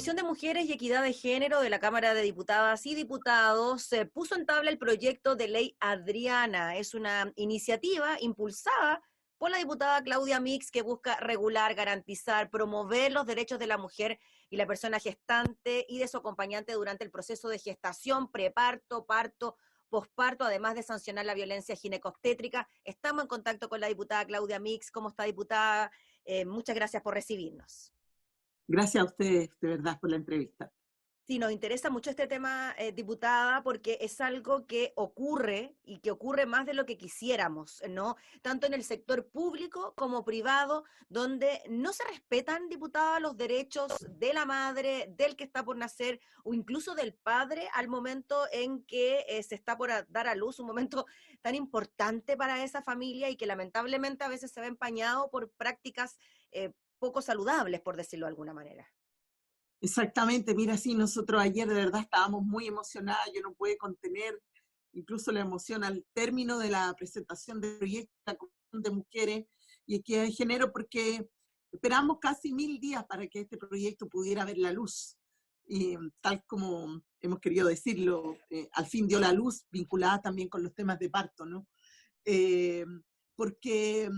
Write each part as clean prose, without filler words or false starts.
Comisión de Mujeres y Equidad de Género de la Cámara de Diputadas y Diputados puso en tabla el proyecto de ley Adriana. Es una iniciativa impulsada por la diputada Claudia Mix que busca regular, garantizar, promover los derechos de la mujer y la persona gestante y de su acompañante durante el proceso de gestación, preparto, parto, posparto, además de sancionar la violencia ginecobstétrica. Estamos en contacto con la diputada Claudia Mix. ¿Cómo está, diputada? Muchas gracias por recibirnos. Gracias a ustedes, de verdad, por la entrevista. Sí, nos interesa mucho este tema, diputada, porque es algo que ocurre y que ocurre más de lo que quisiéramos, ¿no? Tanto en el sector público como privado, donde no se respetan, diputada, los derechos de la madre, del que está por nacer o incluso del padre al momento en que se está por dar a luz, un momento tan importante para esa familia y que lamentablemente a veces se ve empañado por prácticas poco saludables, por decirlo de alguna manera. Exactamente, mira, sí, nosotros ayer de verdad estábamos muy emocionadas, yo no pude contener incluso la emoción al término de la presentación del proyecto de la Comisión de Mujeres y Equidad de Género, porque esperamos casi 1000 días para que este proyecto pudiera ver la luz. Y tal como hemos querido decirlo, al fin dio la luz, vinculada también con los temas de parto, ¿no? Eh, porque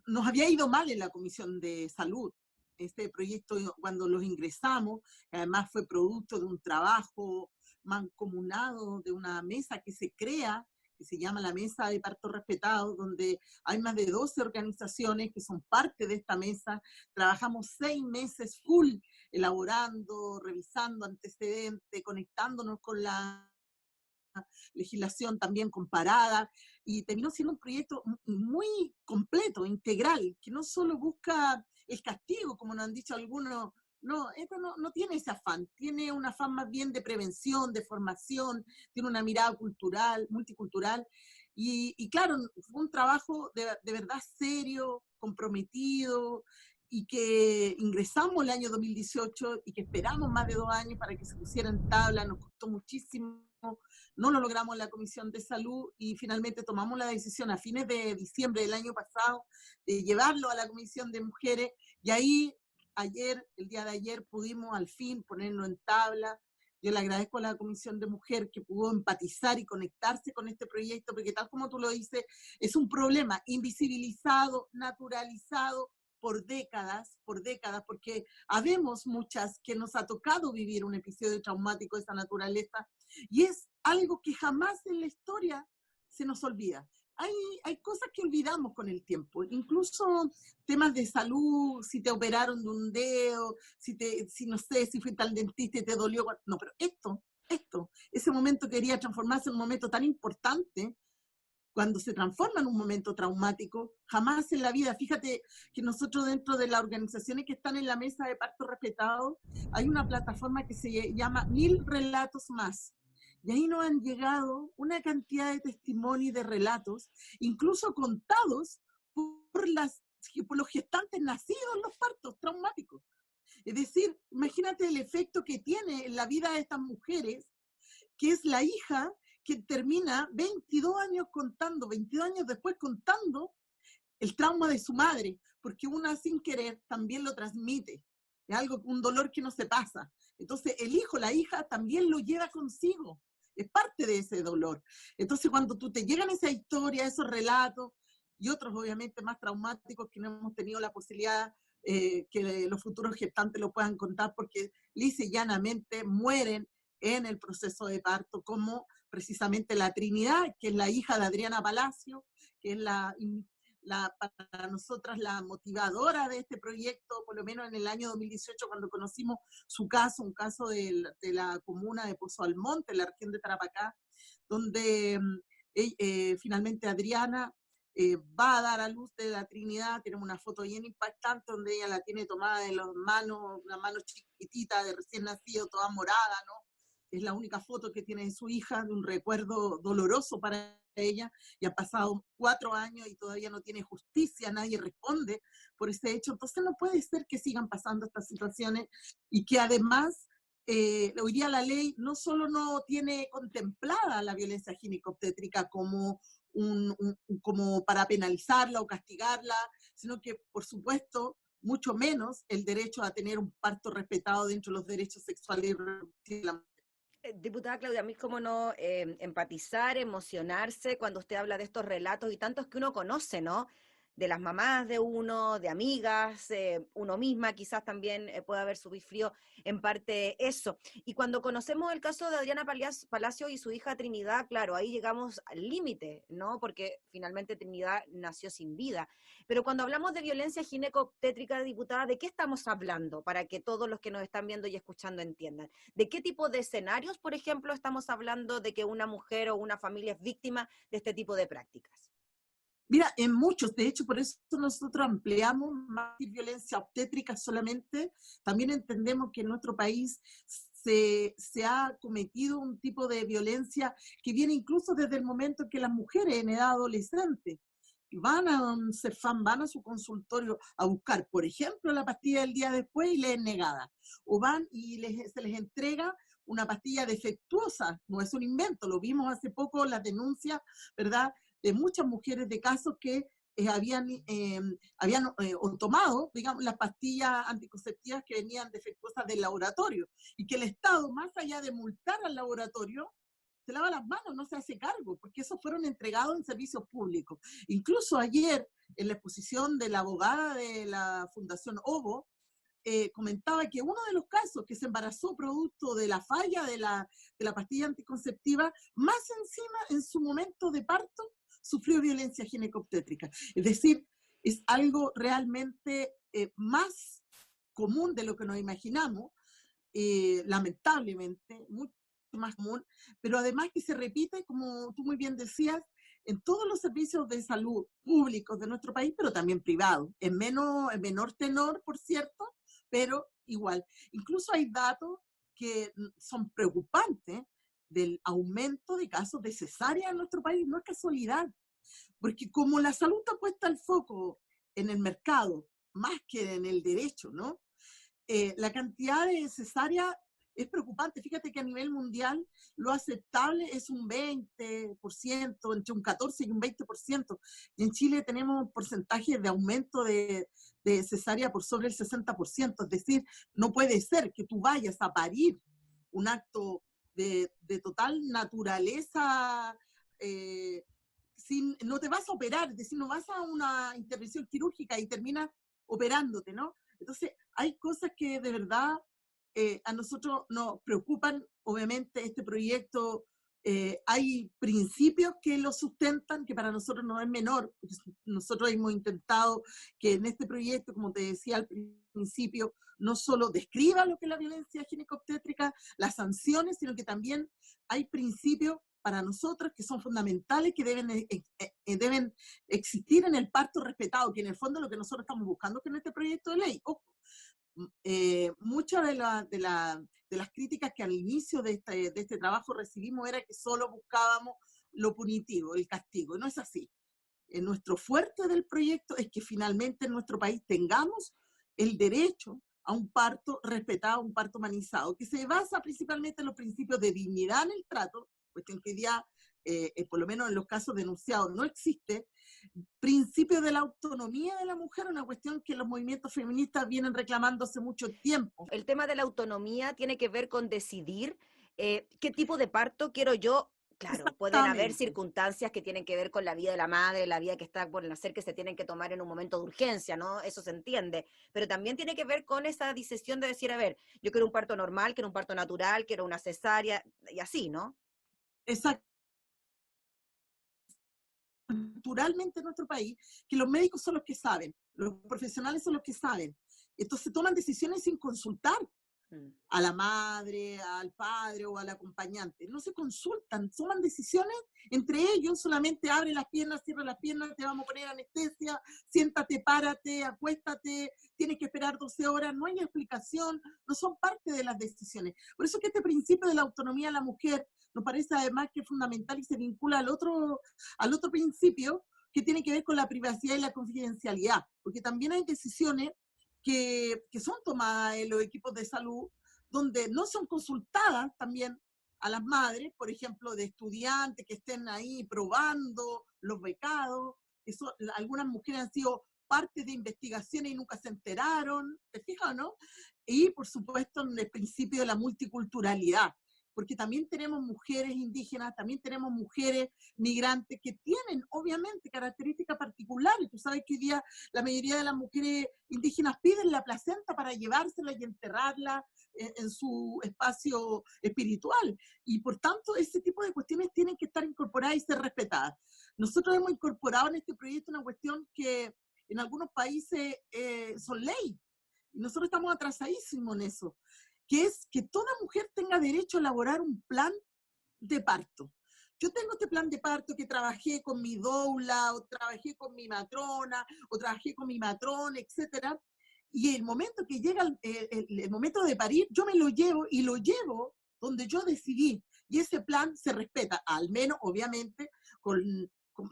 nos había ido mal en la Comisión de Salud. Este proyecto, cuando los ingresamos, además fue producto de un trabajo mancomunado, de una mesa que se crea, que se llama la Mesa de Parto Respetado, donde hay más de 12 organizaciones que son parte de esta mesa. Trabajamos 6 meses full, elaborando, revisando antecedentes, conectándonos con la legislación también comparada, y terminó siendo un proyecto muy completo, integral, que no solo busca el castigo, como nos han dicho algunos. No, esto no tiene ese afán, tiene un afán más bien de prevención, de formación, tiene una mirada cultural, multicultural, y claro, fue un trabajo de verdad serio, comprometido, y que ingresamos el año 2018 y que esperamos más de 2 años para que se pusiera en tabla, nos costó muchísimo, no lo logramos en la Comisión de Salud y finalmente tomamos la decisión a fines de diciembre del año pasado de llevarlo a la Comisión de Mujeres, y ahí el día de ayer pudimos al fin ponerlo en tabla. Yo le agradezco a la Comisión de Mujer que pudo empatizar y conectarse con este proyecto, porque tal como tú lo dices, es un problema invisibilizado, naturalizado por décadas, porque habemos muchas que nos ha tocado vivir un episodio traumático de esa naturaleza, y es algo que jamás en la historia se nos olvida. Hay cosas que olvidamos con el tiempo, incluso temas de salud, si te operaron de un dedo, si no sé, si fuiste al dentista y te dolió. No, pero ese momento quería transformarse en un momento tan importante. Cuando se transforma en un momento traumático, jamás en la vida. Fíjate que nosotros dentro de las organizaciones que están en la Mesa de Parto Respetado, hay una plataforma que se llama 1000 Relatos Más. Y ahí nos han llegado una cantidad de testimonios y de relatos, incluso contados por los gestantes nacidos en los partos traumáticos. Es decir, imagínate el efecto que tiene en la vida de estas mujeres, que es la hija que termina 22 años después contando el trauma de su madre, porque una sin querer también lo transmite. Es algo, un dolor que no se pasa. Entonces el hijo, la hija también lo lleva consigo. Es parte de ese dolor. Entonces cuando tú te llegan esa historia, esos relatos, y otros obviamente más traumáticos que no hemos tenido la posibilidad que los futuros gestantes lo puedan contar, porque lisa y llanamente mueren en el proceso de parto, como precisamente la Trinidad, que es la hija de Adriana Palacio, que es para nosotras la motivadora de este proyecto, por lo menos en el año 2018, cuando conocimos su caso, un caso de la comuna de Pozo Almonte, en la región de Tarapacá, donde finalmente Adriana va a dar a luz de la Trinidad. Tenemos una foto bien impactante donde ella la tiene tomada de las manos, una mano chiquitita de recién nacido, toda morada, ¿no? Es la única foto que tiene de su hija, de un recuerdo doloroso para ella, y han pasado 4 años y todavía no tiene justicia, nadie responde por ese hecho. Entonces no puede ser que sigan pasando estas situaciones y que además hoy día la ley no solo no tiene contemplada la violencia ginecobstétrica como como para penalizarla o castigarla, sino que por supuesto mucho menos el derecho a tener un parto respetado dentro de los derechos sexuales y reproductivos de la mujer. Diputada Claudia, a mí es como no empatizar, emocionarse cuando usted habla de estos relatos y tantos que uno conoce, ¿no? De las mamás de uno, de amigas, uno misma quizás también pueda haber sufrido en parte eso. Y cuando conocemos el caso de Adriana Palacio y su hija Trinidad, claro, ahí llegamos al límite, ¿no? Porque finalmente Trinidad nació sin vida. Pero cuando hablamos de violencia ginecobstétrica, diputada, ¿de qué estamos hablando? Para que todos los que nos están viendo y escuchando entiendan. ¿De qué tipo de escenarios, por ejemplo, estamos hablando de que una mujer o una familia es víctima de este tipo de prácticas? Mira, en muchos, de hecho, por eso nosotros ampliamos más que violencia obstétrica solamente, también entendemos que en nuestro país se ha cometido un tipo de violencia que viene incluso desde el momento en que las mujeres en edad adolescente van a un CEFAM, van a su consultorio a buscar, por ejemplo, la pastilla del día después y les es negada, o van y se les entrega una pastilla defectuosa, no es un invento, lo vimos hace poco, las denuncias, ¿verdad?, de muchas mujeres de casos que habían tomado, digamos, las pastillas anticonceptivas que venían defectuosas del laboratorio y que el Estado, más allá de multar al laboratorio, se lava las manos, no se hace cargo, porque esos fueron entregados en servicios públicos. Incluso ayer, en la exposición de la abogada de la Fundación OVO, comentaba que uno de los casos que se embarazó producto de la falla de la pastilla anticonceptiva, más encima en su momento de parto, sufrió violencia ginecobstétrica. Es decir, es algo realmente más común de lo que nos imaginamos, lamentablemente, mucho más común, pero además que se repite, como tú muy bien decías, en todos los servicios de salud públicos de nuestro país, pero también privados, en menor tenor, por cierto, pero igual. Incluso hay datos que son preocupantes del aumento de casos de cesárea en nuestro país. No es casualidad, porque como la salud está puesta al foco en el mercado, más que en el derecho, ¿no? La cantidad de cesárea es preocupante. Fíjate que a nivel mundial lo aceptable es un 20%, entre un 14 y un 20%. Y en Chile tenemos porcentajes de aumento de cesárea por sobre el 60%. Es decir, no puede ser que tú vayas a parir un acto de total naturaleza, no te vas a operar, es decir, no vas a una intervención quirúrgica y terminas operándote, ¿no? Entonces, hay cosas que de verdad a nosotros nos preocupan. Obviamente, este proyecto, hay principios que lo sustentan, que para nosotros no es menor. Nosotros hemos intentado que en este proyecto, como te decía al principio, no solo describa lo que es la violencia ginecobstétrica, las sanciones, sino que también hay principios para nosotros que son fundamentales, que deben existir en el parto respetado, que en el fondo es lo que nosotros estamos buscando con este proyecto de ley. Ojo, muchas de las críticas que al inicio de este trabajo recibimos era que solo buscábamos lo punitivo, el castigo. No es así. Nuestro fuerte del proyecto es que finalmente en nuestro país tengamos el derecho a un parto respetado, un parto humanizado, que se basa principalmente en los principios de dignidad en el trato, cuestión que ya, por lo menos en los casos denunciados, no existe, principio de la autonomía de la mujer, una cuestión que los movimientos feministas vienen reclamando hace mucho tiempo. El tema de la autonomía tiene que ver con decidir qué tipo de parto quiero yo. Claro, pueden haber circunstancias que tienen que ver con la vida de la madre, la vida que está por nacer, que se tienen que tomar en un momento de urgencia, ¿no? Eso se entiende. Pero también tiene que ver con esa decisión de decir, a ver, yo quiero un parto normal, quiero un parto natural, quiero una cesárea, y así, ¿no? Exacto. Naturalmente en nuestro país, que los médicos son los que saben, los profesionales son los que saben. Entonces toman decisiones sin consultar a la madre, al padre o al acompañante. No se consultan, toman decisiones entre ellos, solamente abre las piernas, cierra las piernas, te vamos a poner anestesia, siéntate, párate, acuéstate, tienes que esperar 12 horas, no hay explicación, no son parte de las decisiones. Por eso que este principio de la autonomía de la mujer nos parece además que es fundamental y se vincula al otro principio que tiene que ver con la privacidad y la confidencialidad, porque también hay decisiones que son tomadas en los equipos de salud, donde no son consultadas también a las madres, por ejemplo, de estudiantes que estén ahí probando, los becados, algunas mujeres han sido parte de investigaciones y nunca se enteraron, ¿te fijas o no? Y, por supuesto, en el principio de la multiculturalidad, porque también tenemos mujeres indígenas, también tenemos mujeres migrantes que tienen, obviamente, características particulares. Tú sabes que hoy día la mayoría de las mujeres indígenas piden la placenta para llevársela y enterrarla en su espacio espiritual. Y, por tanto, ese tipo de cuestiones tienen que estar incorporadas y ser respetadas. Nosotros hemos incorporado en este proyecto una cuestión que en algunos países son ley. Y nosotros estamos atrasadísimos en eso, que es que toda mujer tenga derecho a elaborar un plan de parto. Yo tengo este plan de parto que trabajé con mi doula, o trabajé con mi matrona, o trabajé con mi matrón, etcétera. Y el momento que llega el momento de parir, yo me lo llevo y lo llevo donde yo decidí. Y ese plan se respeta, al menos, obviamente,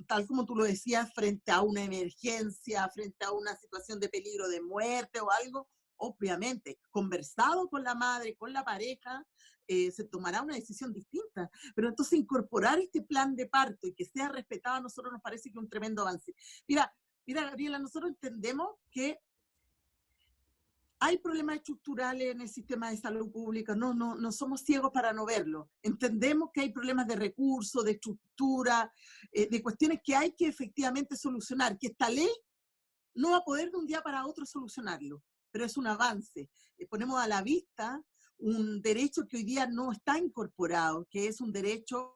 tal como tú lo decías, frente a una emergencia, frente a una situación de peligro de muerte o algo, obviamente, conversado con la madre, con la pareja, se tomará una decisión distinta. Pero entonces incorporar este plan de parto y que sea respetado a nosotros nos parece que es un tremendo avance. Mira, Gabriela, nosotros entendemos que hay problemas estructurales en el sistema de salud pública, no somos ciegos para no verlo. Entendemos que hay problemas de recursos, de estructura, de cuestiones que hay que efectivamente solucionar, que esta ley no va a poder de un día para otro solucionarlo, pero es un avance. Ponemos a la vista un derecho que hoy día no está incorporado, que es un derecho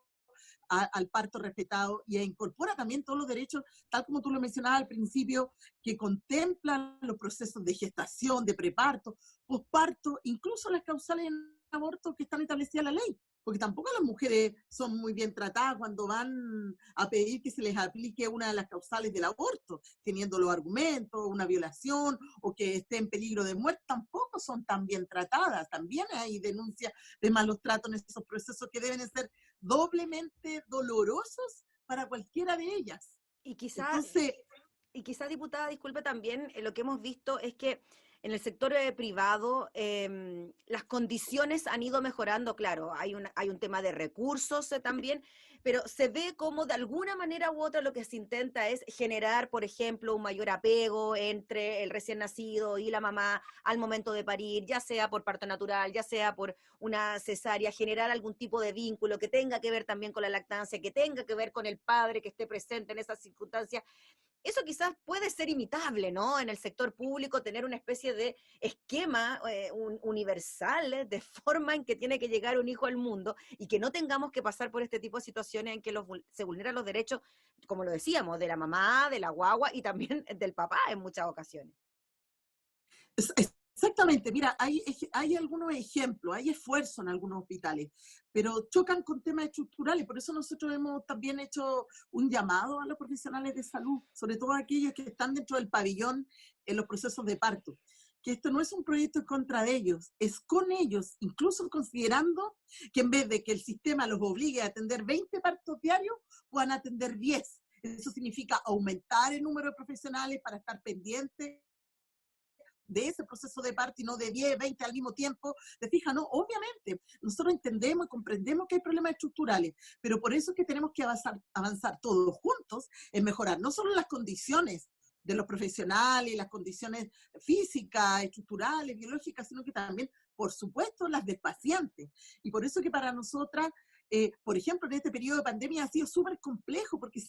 al parto respetado, y incorpora también todos los derechos, tal como tú lo mencionabas al principio, que contemplan los procesos de gestación, de preparto, posparto, incluso las causales en aborto que están establecidas en la ley. Porque tampoco las mujeres son muy bien tratadas cuando van a pedir que se les aplique una de las causales del aborto, teniendo los argumentos, una violación o que esté en peligro de muerte, tampoco son tan bien tratadas. También hay denuncias de malos tratos en esos procesos que deben ser doblemente dolorosos para cualquiera de ellas. Y quizá, Entonces, diputada, disculpe también, lo que hemos visto es que en el sector privado las condiciones han ido mejorando, claro, hay un tema de recursos también, pero se ve como de alguna manera u otra lo que se intenta es generar, por ejemplo, un mayor apego entre el recién nacido y la mamá al momento de parir, ya sea por parto natural, ya sea por una cesárea, generar algún tipo de vínculo que tenga que ver también con la lactancia, que tenga que ver con el padre que esté presente en esas circunstancias. Eso quizás puede ser imitable, ¿no? En el sector público, tener una especie de esquema universal, de forma en que tiene que llegar un hijo al mundo y que no tengamos que pasar por este tipo de situaciones en que se vulneran los derechos, como lo decíamos, de la mamá, de la guagua y también del papá en muchas ocasiones. exactamente, mira, hay algunos ejemplos, hay esfuerzo en algunos hospitales, pero chocan con temas estructurales. Por eso nosotros hemos también hecho un llamado a los profesionales de salud, sobre todo aquellos que están dentro del pabellón en los procesos de parto, que esto no es un proyecto en contra de ellos, es con ellos, incluso considerando que en vez de que el sistema los obligue a atender 20 partos diarios, puedan atender 10. Eso significa aumentar el número de profesionales para estar pendientes de ese proceso de parto y no de 10, 20 al mismo tiempo. ¿Te fijas? No, obviamente, nosotros entendemos y comprendemos que hay problemas estructurales, pero por eso es que tenemos que avanzar todos juntos en mejorar no solo las condiciones de los profesionales, las condiciones físicas, estructurales, biológicas, sino que también, por supuesto, las del paciente. Y por eso que para nosotras, por ejemplo, en este periodo de pandemia ha sido súper complejo, porque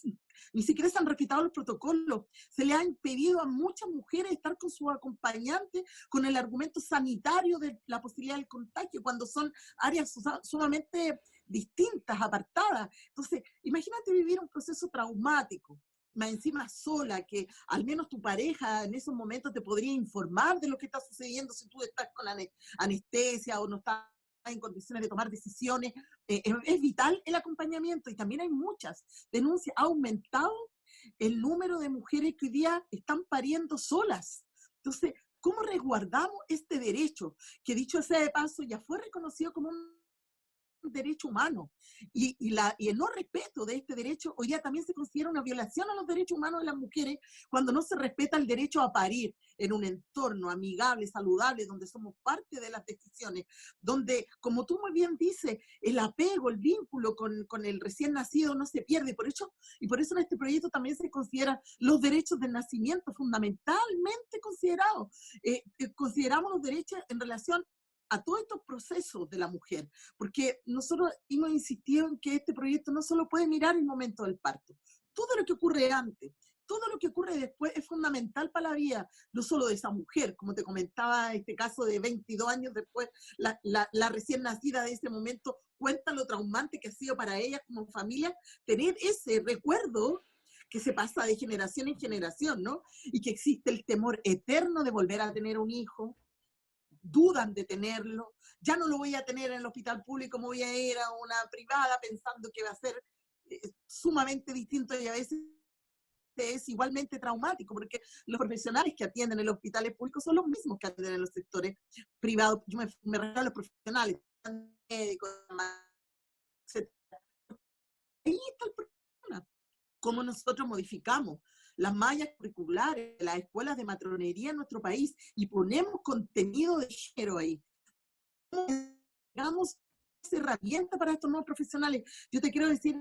ni siquiera se han respetado los protocolos. Se le ha impedido a muchas mujeres estar con sus acompañantes con el argumento sanitario de la posibilidad del contagio, cuando son áreas sumamente distintas, apartadas. Entonces, imagínate vivir un proceso traumático, más encima sola, que al menos tu pareja en esos momentos te podría informar de lo que está sucediendo si tú estás con anestesia o no estás en condiciones de tomar decisiones. Es vital el acompañamiento, y también hay muchas denuncias. Ha aumentado el número de mujeres que hoy día están pariendo solas. Entonces, ¿cómo resguardamos este derecho? Que dicho sea de paso, ya fue reconocido como un derecho humano. Y el no respeto de este derecho hoy día también se considera una violación a los derechos humanos de las mujeres cuando no se respeta el derecho a parir en un entorno amigable, saludable, donde somos parte de las decisiones, donde, como tú muy bien dices, el apego, el vínculo con el recién nacido no se pierde. Y por eso en este proyecto también se consideran los derechos del nacimiento fundamentalmente considerados. Consideramos los derechos en relación a todos estos procesos de la mujer, porque nosotros hemos insistido en que este proyecto no solo puede mirar el momento del parto, todo lo que ocurre antes, todo lo que ocurre después es fundamental para la vida, no solo de esa mujer, como te comentaba, este caso de 22 años después, la recién nacida de ese momento cuenta lo traumante que ha sido para ella como familia, tener ese recuerdo que se pasa de generación en generación, ¿no? Y que existe el temor eterno de volver a tener un hijo, dudan de tenerlo, ya no lo voy a tener en el hospital público, me voy a ir a una privada pensando que va a ser sumamente distinto y a veces es igualmente traumático, porque los profesionales que atienden en los hospitales públicos son los mismos que atienden en los sectores privados. Yo me refiero a los profesionales, médicos, etc. Ahí está el problema. Cómo nosotros modificamos las mallas curriculares de las escuelas de matronería en nuestro país y ponemos contenido de género ahí. Damos esa herramienta para estos nuevos profesionales. Yo te quiero decir,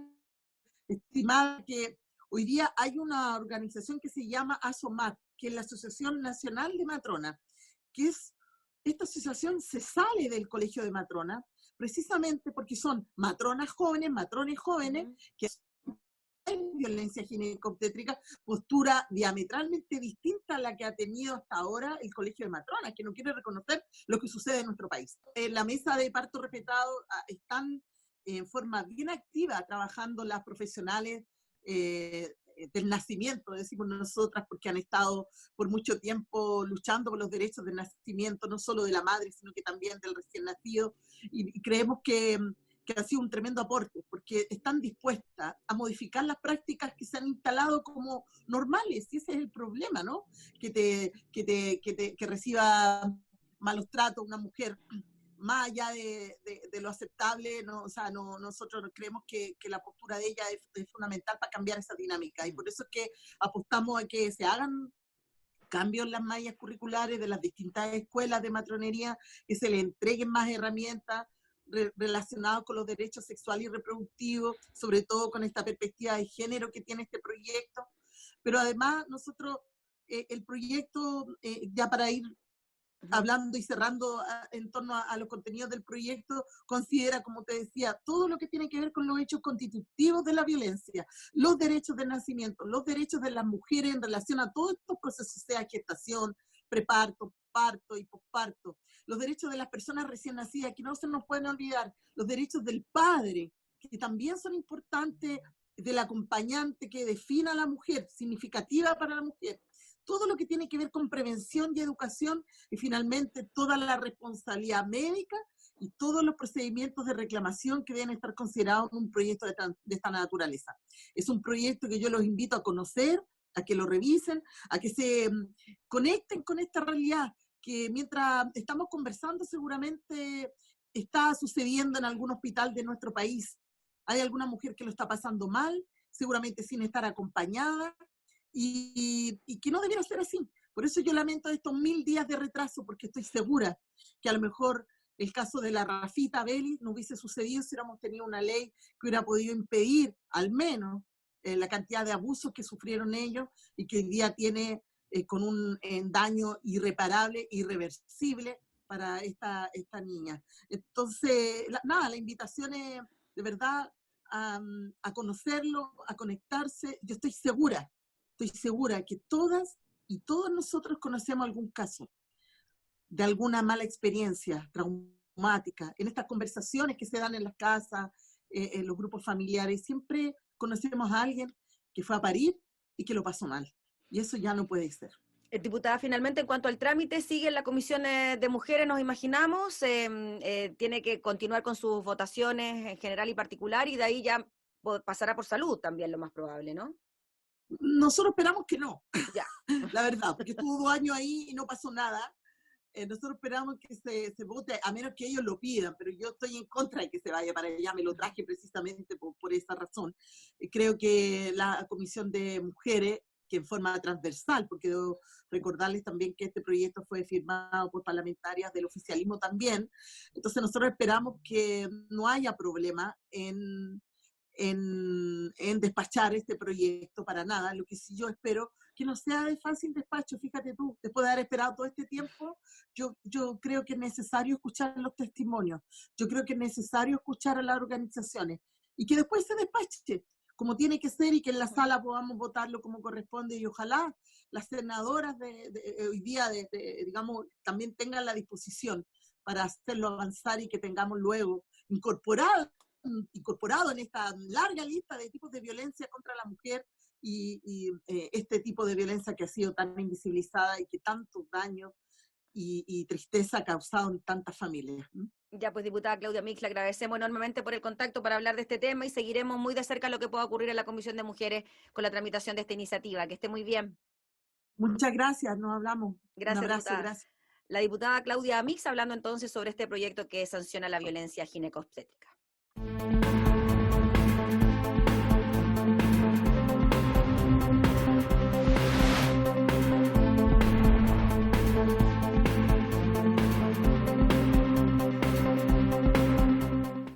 estimada, que hoy día hay una organización que se llama ASOMAT, que es la Asociación Nacional de Matronas, que es, esta asociación se sale del Colegio de Matronas, precisamente porque son matronas jóvenes, matrones jóvenes, que en violencia ginecobstétrica, postura diametralmente distinta a la que ha tenido hasta ahora el Colegio de Matronas, que no quiere reconocer lo que sucede en nuestro país. En la mesa de parto respetado están en forma bien activa trabajando las profesionales del nacimiento, decimos nosotras, porque han estado por mucho tiempo luchando por los derechos del nacimiento, no solo de la madre, sino que también del recién nacido, y creemos que ha sido un tremendo aporte, porque están dispuestas a modificar las prácticas que se han instalado como normales, y ese es el problema, ¿no? Que reciba malos tratos una mujer, más allá de lo aceptable, ¿no? O sea, nosotros creemos que la postura de ella es fundamental para cambiar esa dinámica, y por eso es que apostamos a que se hagan cambios en las mallas curriculares de las distintas escuelas de matronería, que se le entreguen más herramientas relacionados con los derechos sexuales y reproductivos, sobre todo con esta perspectiva de género que tiene este proyecto. Pero además nosotros, el proyecto, ya para ir hablando y cerrando en torno a los contenidos del proyecto, considera, como te decía, todo lo que tiene que ver con los hechos constitutivos de la violencia, los derechos del nacimiento, los derechos de las mujeres en relación a todos estos procesos, sea gestación, preparto, parto y posparto, los derechos de las personas recién nacidas, que no se nos pueden olvidar, los derechos del padre, que también son importantes, del acompañante que defina a la mujer, significativa para la mujer, todo lo que tiene que ver con prevención y educación, y finalmente toda la responsabilidad médica y todos los procedimientos de reclamación que deben estar considerados en un proyecto de esta naturaleza. Es un proyecto que yo los invito a conocer, a que lo revisen, a que se conecten con esta realidad, que mientras estamos conversando seguramente está sucediendo en algún hospital de nuestro país. Hay alguna mujer que lo está pasando mal, seguramente sin estar acompañada, y que no debiera ser así. Por eso yo lamento estos 1000 días de retraso, porque estoy segura que a lo mejor el caso de la Rafita Belli no hubiese sucedido si hubiéramos tenido una ley que hubiera podido impedir al menos la cantidad de abusos que sufrieron ellos y que hoy día tiene con un daño irreparable, irreversible para esta niña. Entonces, la invitación es de verdad a conocerlo, a conectarse. Yo estoy segura que todas y todos nosotros conocemos algún caso de alguna mala experiencia traumática. En estas conversaciones que se dan en las casas, en los grupos familiares, siempre conocemos a alguien que fue a parir y que lo pasó mal. Y eso ya no puede ser. Diputada, finalmente, en cuanto al trámite, sigue en la Comisión de Mujeres, nos imaginamos, tiene que continuar con sus votaciones en general y particular, y de ahí ya pasará por salud también, lo más probable, ¿no? Nosotros esperamos que no, Ya. la verdad, porque estuvo 2 años ahí y no pasó nada. nosotros esperamos que se vote, a menos que ellos lo pidan, pero yo estoy en contra de que se vaya para allá, me lo traje precisamente por esa razón. Creo que la Comisión de Mujeres, que en forma transversal, porque debo recordarles también que este proyecto fue firmado por parlamentarias del oficialismo también, entonces nosotros esperamos que no haya problema en despachar este proyecto para nada. Lo que sí yo espero que no sea de fácil despacho. Fíjate tú, después de haber esperado todo este tiempo, yo creo que es necesario escuchar los testimonios, yo creo que es necesario escuchar a las organizaciones y que después se despache como tiene que ser y que en la sala podamos votarlo como corresponde y ojalá las senadoras de hoy día, digamos, también tengan la disposición para hacerlo avanzar y que tengamos luego incorporado en esta larga lista de tipos de violencia contra la mujer este tipo de violencia que ha sido tan invisibilizada y que tantos daños y tristeza ha causado en tantas familias. Ya, pues, diputada Claudia Mix, le agradecemos enormemente por el contacto para hablar de este tema y seguiremos muy de cerca lo que pueda ocurrir en la Comisión de Mujeres con la tramitación de esta iniciativa. Que esté muy bien. Muchas gracias, nos hablamos. Un Gracias, abrazo, diputada. gracias. La diputada Claudia Mix hablando entonces sobre este proyecto que sanciona la violencia ginecobstétrica.